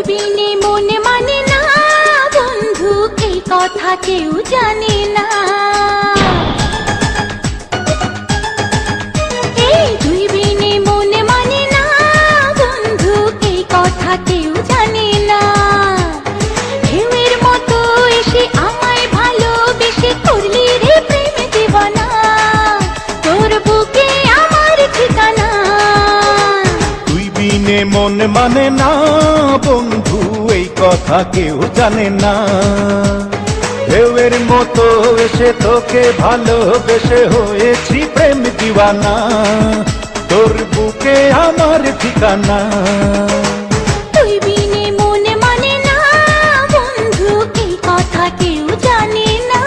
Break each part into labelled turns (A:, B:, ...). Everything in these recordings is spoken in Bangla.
A: বিনে মন মানে না বন্ধু, এই কথা কেউ জানে না। এই তুই বিনে মন মানে না বন্ধু, এই কথা কেউ জানে না। ঢেউয়ের মতো এসে আমায় ভালোবেসে করলি রে প্রেম দিবানা, তোর বুকে আমার ঠিকানা।
B: তুই বিনে মন মানে না বন্ধু, এই কথা কেউ জানে না। ঢেউয়ের মতো এসে তোকে ভালোবেসে হয়েছি প্রেম দিওয়ানা, তোর বুকে আমার ঠিকানা।
A: তুই বিনে মন মানে না বন্ধু, এই কথা কেউ জানে না।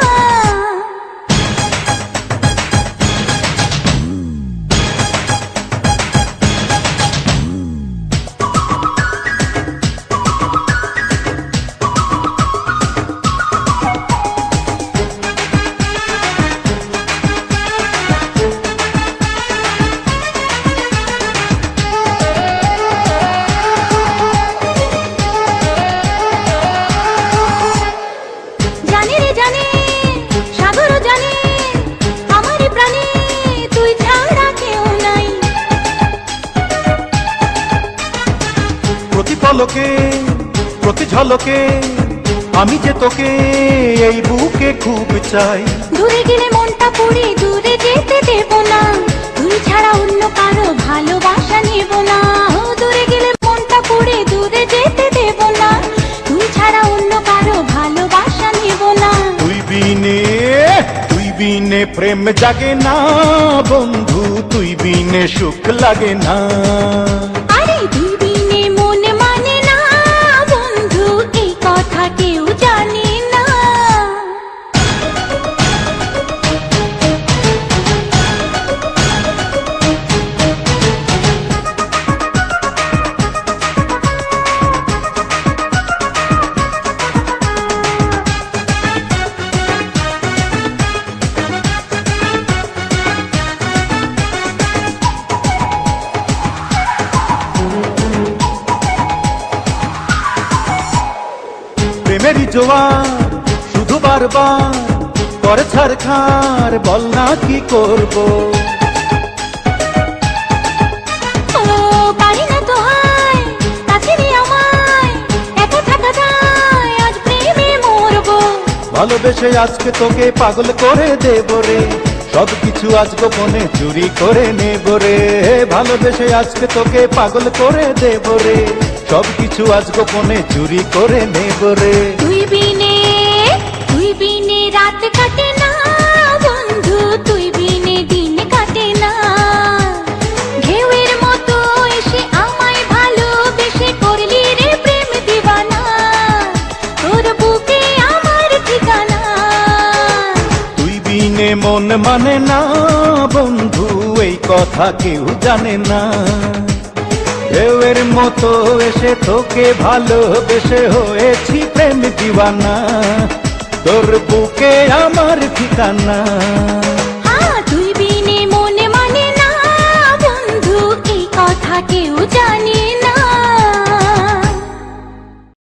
A: জানে রে জানে, সাগর জানে, আমার প্রাণে তুই ছাড়া কেউ নাই।
B: প্রতি পলকে প্রতি ঝলকে আমি যে তোকে এই বুকে খুব চাই।
A: দূরে গেলে মনটা পুড়ে দূরে যেতে দেব না, তুই ছাড়া অন্য কারো ভালোবাসা নেব না। ও দূরে গেলে মনটা পুড়ে দূরে যেতে দেব না, তুই ছাড়া অন্য কারো ভালোবাসা নেব না।
B: তুই বিনে প্রেম জাগে না বন্ধু, তুই বিনে সুখ লাগে না।
A: আরে তুই বিনে মন মানে না বন্ধু, এই কথা কেউ জানে না।
B: প্রেমেরই জোয়ার শুধু বারবার করে ছাড়খার, বল না কি করব।
A: ও পারি না তো হায়, কাছে নিয়ে আমায় একা থাকা যায়, আজ প্রেমে মরবো।
B: ভালোবেসে আজকে তোকে পাগল করে দেব রে, সবকিছু আজ গোপনে চুরি করে নেব রে। ভালোবেসে আজকে তোকে পাগল করে দেব রে, সবকিছু আজ গোপনে চুরি করে নেব রে।
A: তুই বিনে রাত কাটে না বন্ধু, তুই বিনে দিন কাটে না। ঢেউয়ের মতো এসে আমায় ভালোবেসে করলি রে প্রেম দিবানা, তোর বুকে আমার ঠিকানা।
B: তুই বিনে মন মানে না বন্ধু, এই কথা কেউ জানে না। ঢেউয়ের মতো এসে তোকে ভালোবেসে হয়েছি প্রেম দিওয়ানা, তোর বুকে আমার ঠিকানা।